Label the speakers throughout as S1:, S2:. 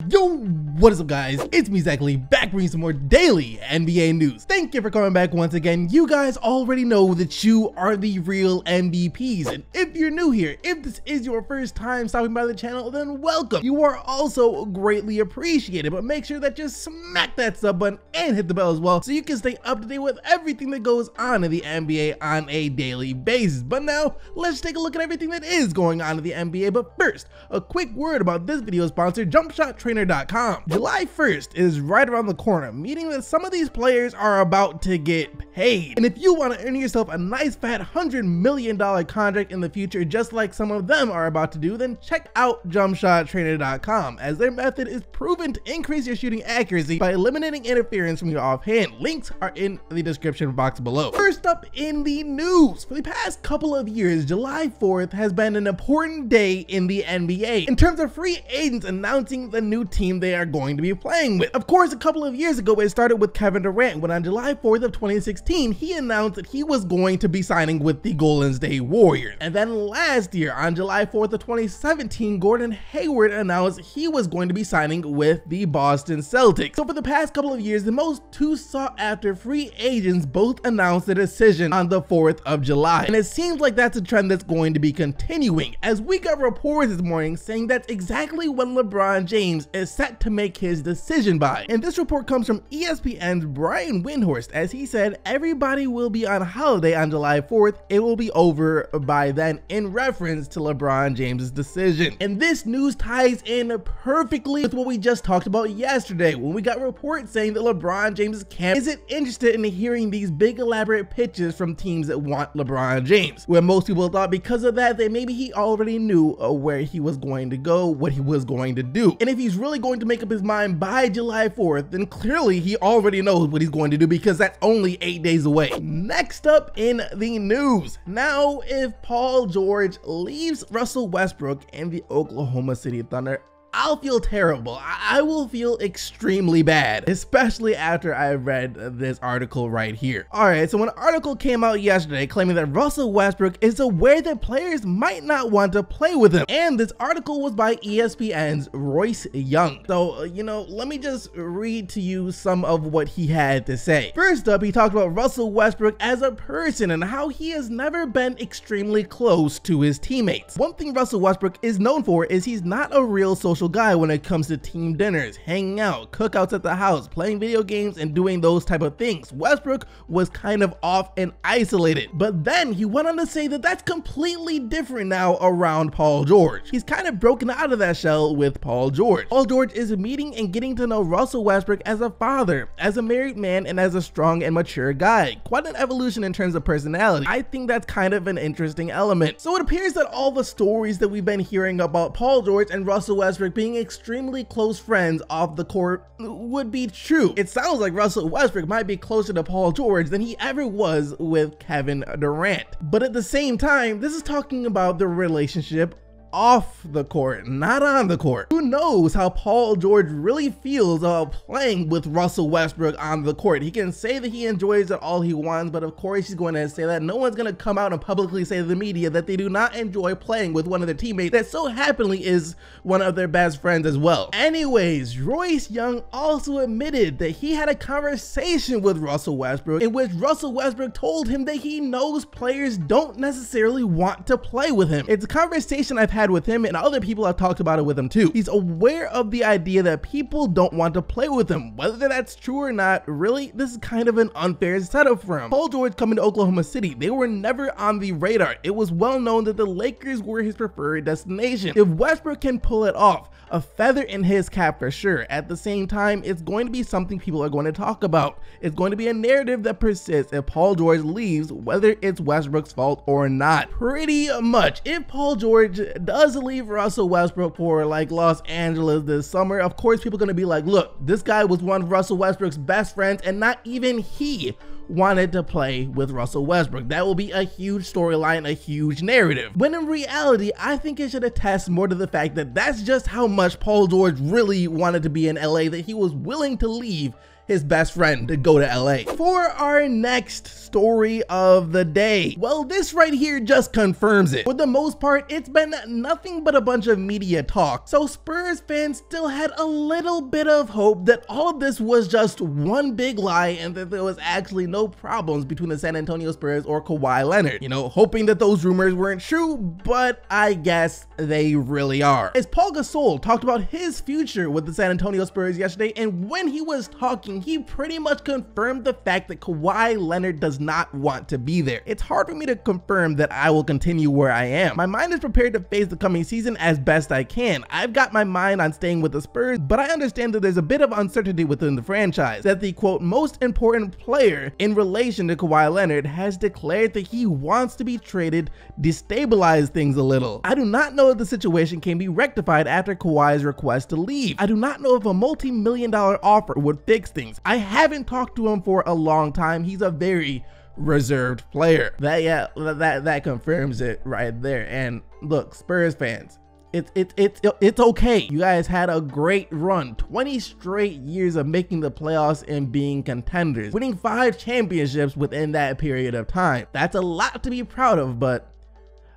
S1: Yo, what is up guys? It's me Zachary, back bringing some more daily NBA news. Thank you for coming back once again. You guys already know that you are the real MVPs, and if you're new here, if this is your first time stopping by the channel, then welcome. You are also greatly appreciated, but make sure that you smack that sub button and hit the bell as well so you can stay up to date with everything that goes on in the NBA on a daily basis. But now, let's take a look at everything that is going on in the NBA. But first, a quick word about this video sponsor, JumpShotTrainer.com. July 1st is right around the corner, meaning that some of these players are about to get paid. And if you want to earn yourself a nice fat $100 million contract in the future, just like some of them are about to do, then check out JumpShotTrainer.com, as their method is proven to increase your shooting accuracy by eliminating interference from your offhand. Links are in the description box below. First up in the news, for the past couple of years, July 4th has been an important day in the NBA in terms of free agents announcing the new team they are going to be playing with. Of course, a couple of years ago it started with Kevin Durant, when on July 4th of 2016 he announced that he was going to be signing with the Golden State Warriors. And then last year on July 4th of 2017, Gordon Hayward announced he was going to be signing with the Boston Celtics. So for the past couple of years, the most two sought after free agents both announced their decision on the 4th of July. And it seems like that's a trend that's going to be continuing, as we got reports this morning saying that's exactly when LeBron James is set to make his decision by. And this report comes from ESPN's Brian Windhorst, as he said everybody will be on holiday on July 4th. It will be over by then, in reference to LeBron James's decision. And this news ties in perfectly with what we just talked about yesterday, when we got reports saying that LeBron James's camp isn't interested in hearing these big elaborate pitches from teams that want LeBron James, where most people thought because of that maybe he already knew where he was going to go, what he was going to do. And if he's really going to make up his mind by July 4th, then clearly he already knows what he's going to do, because that's only 8 days away. Next up in the news, now if Paul George leaves Russell Westbrook and the Oklahoma City Thunder, I'll feel terrible. I will feel extremely bad, especially after I read this article right here. Alright, so an article came out yesterday claiming that Russell Westbrook is aware that players might not want to play with him, and this article was by ESPN's Royce Young. So, let me just read to you some of what he had to say. First up, he talked about Russell Westbrook as a person and how he has never been extremely close to his teammates. One thing Russell Westbrook is known for is he's not a real social guy when it comes to team dinners, hanging out, cookouts at the house, playing video games, and doing those type of things. Westbrook was kind of off and isolated, but then he went on to say that that's completely different now around Paul George. He's kind of broken out of that shell with Paul George. Paul George is meeting and getting to know Russell Westbrook as a father, as a married man, and as a strong and mature guy. Quite an evolution in terms of personality. I think that's kind of an interesting element. So it appears that all the stories that we've been hearing about Paul George and Russell Westbrook being extremely close friends off the court would be true. It sounds like Russell Westbrook might be closer to Paul George than he ever was with Kevin Durant. But at the same time, this is talking about the relationship off the court, not on the court. Who knows how Paul George really feels about playing with Russell Westbrook on the court? He can say that he enjoys it all he wants, but of course he's going to say that no one's going to come out and publicly say to the media that they do not enjoy playing with one of their teammates that so happily is one of their best friends as well. Anyways, Royce Young also admitted that he had a conversation with Russell Westbrook in which Russell Westbrook told him that he knows players don't necessarily want to play with him. It's a conversation I've had with him, and other people have talked about it with him too. He's aware of the idea that people don't want to play with him. Whether that's true or not, really, this is kind of an unfair setup for him. Paul George coming to Oklahoma City, they were never on the radar. It was well known that the Lakers were his preferred destination. If Westbrook can pull it off, a feather in his cap for sure. At the same time, it's going to be something people are going to talk about. It's going to be a narrative that persists if Paul George leaves, whether it's Westbrook's fault or not. Pretty much, if Paul George does leave Russell Westbrook for like Los Angeles this summer, of course people are going to be like, look, this guy was one of Russell Westbrook's best friends and not even he wanted to play with Russell Westbrook. That will be a huge storyline, a huge narrative. When in reality, I think it should attest more to the fact that that's just how much Paul George really wanted to be in LA, that he was willing to leave his best friend to go to LA. For our next story of the day, well, this right here just confirms it. For the most part, it's been nothing but a bunch of media talk, so Spurs fans still had a little bit of hope that all of this was just one big lie and that there was actually no problems between the San Antonio Spurs or Kawhi Leonard. You know, hoping that those rumors weren't true, but I guess they really are. As Paul Gasol talked about his future with the San Antonio Spurs yesterday, and when he was talking, he pretty much confirmed the fact that Kawhi Leonard does not want to be there. It's hard for me to confirm that I will continue where I am. My mind is prepared to face the coming season as best I can. I've got my mind on staying with the Spurs, but I understand that there's a bit of uncertainty within the franchise, that the quote most important player in relation to Kawhi Leonard has declared that he wants to be traded, destabilize things a little. I do not know if the situation can be rectified after Kawhi's request to leave. I do not know if a multi-million-dollar offer would fix things. I haven't talked to him for a long time. He's a very reserved player. That confirms it right there. And look, Spurs fans, it's okay. You guys had a great run, 20 straight years of making the playoffs and being contenders, winning 5 championships within that period of time. That's a lot to be proud of, but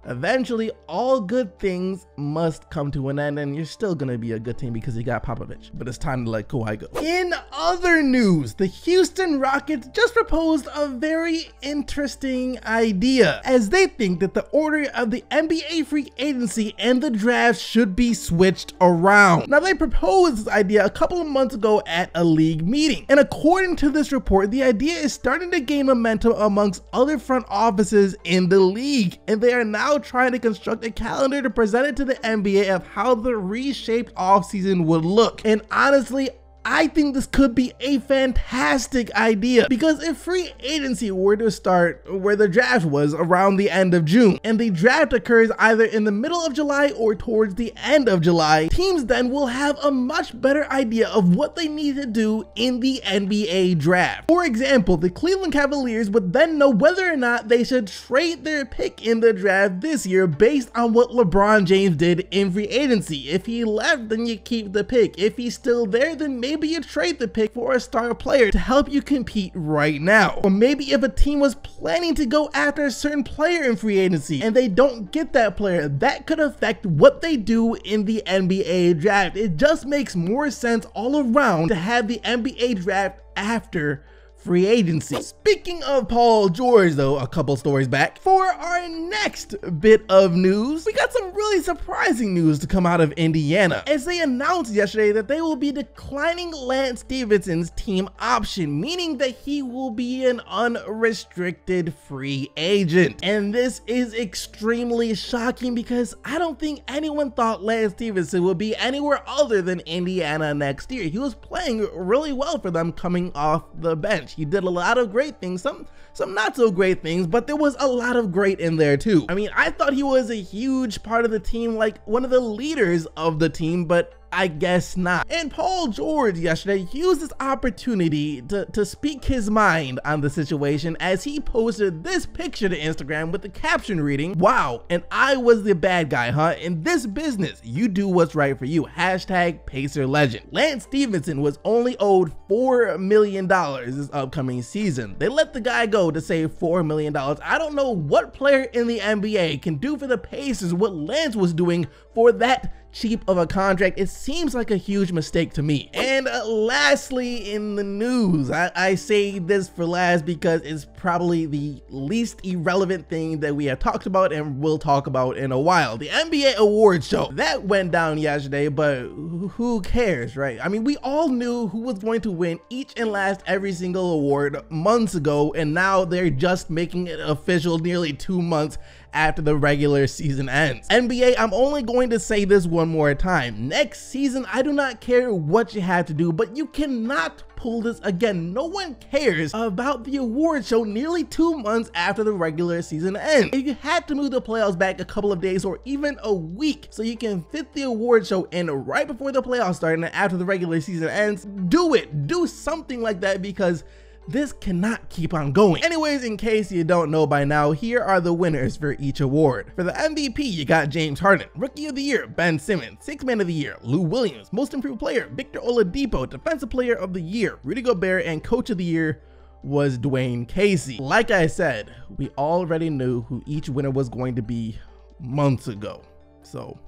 S1: eventually all good things must come to an end, and you're still gonna be a good team because you got Popovich, but it's time to let Kawhi go. In other news, the Houston Rockets just proposed a very interesting idea, as they think that the order of the NBA free agency and the draft should be switched around. Now, they proposed this idea a couple of months ago at a league meeting, and according to this report, the idea is starting to gain momentum amongst other front offices in the league, and they are now trying to construct a calendar to present it to the NBA of how the reshaped offseason would look. And honestly, I think this could be a fantastic idea, because if free agency were to start where the draft was around the end of June, and the draft occurs either in the middle of July or towards the end of July, teams then will have a much better idea of what they need to do in the NBA draft. For example, the Cleveland Cavaliers would then know whether or not they should trade their pick in the draft this year based on what LeBron James did in free agency. If he left, then you keep the pick. If he's still there, then maybe you trade the pick for a star player to help you compete right now. Or maybe if a team was planning to go after a certain player in free agency and they don't get that player, that could affect what they do in the NBA draft. It just makes more sense all around to have the NBA draft after free agency. Speaking of Paul George, though, a couple stories back, for our next bit of news, we got some really surprising news to come out of Indiana, as they announced yesterday that they will be declining Lance Stephenson's team option, meaning that he will be an unrestricted free agent. And this is extremely shocking, because I don't think anyone thought Lance Stephenson would be anywhere other than Indiana next year. He was playing really well for them coming off the bench. He did a lot of great things, some not so great things, but there was a lot of great in there too. I mean, I thought he was a huge part of the team, like one of the leaders of the team, but I guess not. And Paul George yesterday used this opportunity to speak his mind on the situation, as he posted this picture to Instagram with the caption reading, "Wow, and I was the bad guy, huh? In this business, you do what's right for you. Hashtag Pacer legend." Lance Stephenson was only owed $4 million this upcoming season. They let the guy go to save $4 million. I don't know what player in the NBA can do for the Pacers what Lance was doing for that cheap of a contract. It seems like a huge mistake to me. And lastly in the news, I say this for last because it's probably the least irrelevant thing that we have talked about and will talk about in a while. The NBA awards show that went down yesterday, but who cares, right? I mean, we all knew who was going to win each and last every single award months ago, and now they're just making it official nearly 2 months after the regular season ends. NBA, I'm only going to say this one more time. Next season, I do not care what you have to do, but you cannot pull this again. No one cares about the award show nearly 2 months after the regular season ends. If you had to move the playoffs back a couple of days or even a week so you can fit the award show in right before the playoffs start and after the regular season ends, do it. Do something like that, because This cannot keep on going. Anyways, in case you don't know by now, here are the winners for each award. For the MVP, you got James Harden. Rookie of the Year, Ben Simmons. Sixth Man of the Year, Lou Williams. Most Improved Player, Victor Oladipo. Defensive Player of the Year, Rudy Gobert. And Coach of the Year was Dwayne Casey. Like I said, we already knew who each winner was going to be months ago. So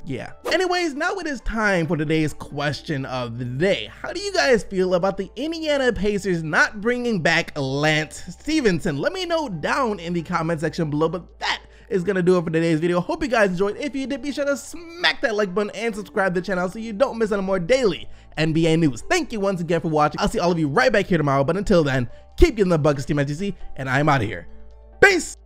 S1: yeah. Anyways, now it is time for today's question of the day. How do you guys feel about the Indiana Pacers not bringing back Lance Stephenson? Let me know down in the comment section below, but that is gonna do it for today's video. Hope you guys enjoyed. If you did, be sure to smack that like button and subscribe to the channel so you don't miss any more daily NBA news. Thank you once again for watching. I'll see all of you right back here tomorrow, but until then, keep getting the buckets, Team SGC, and I'm out of here. Peace!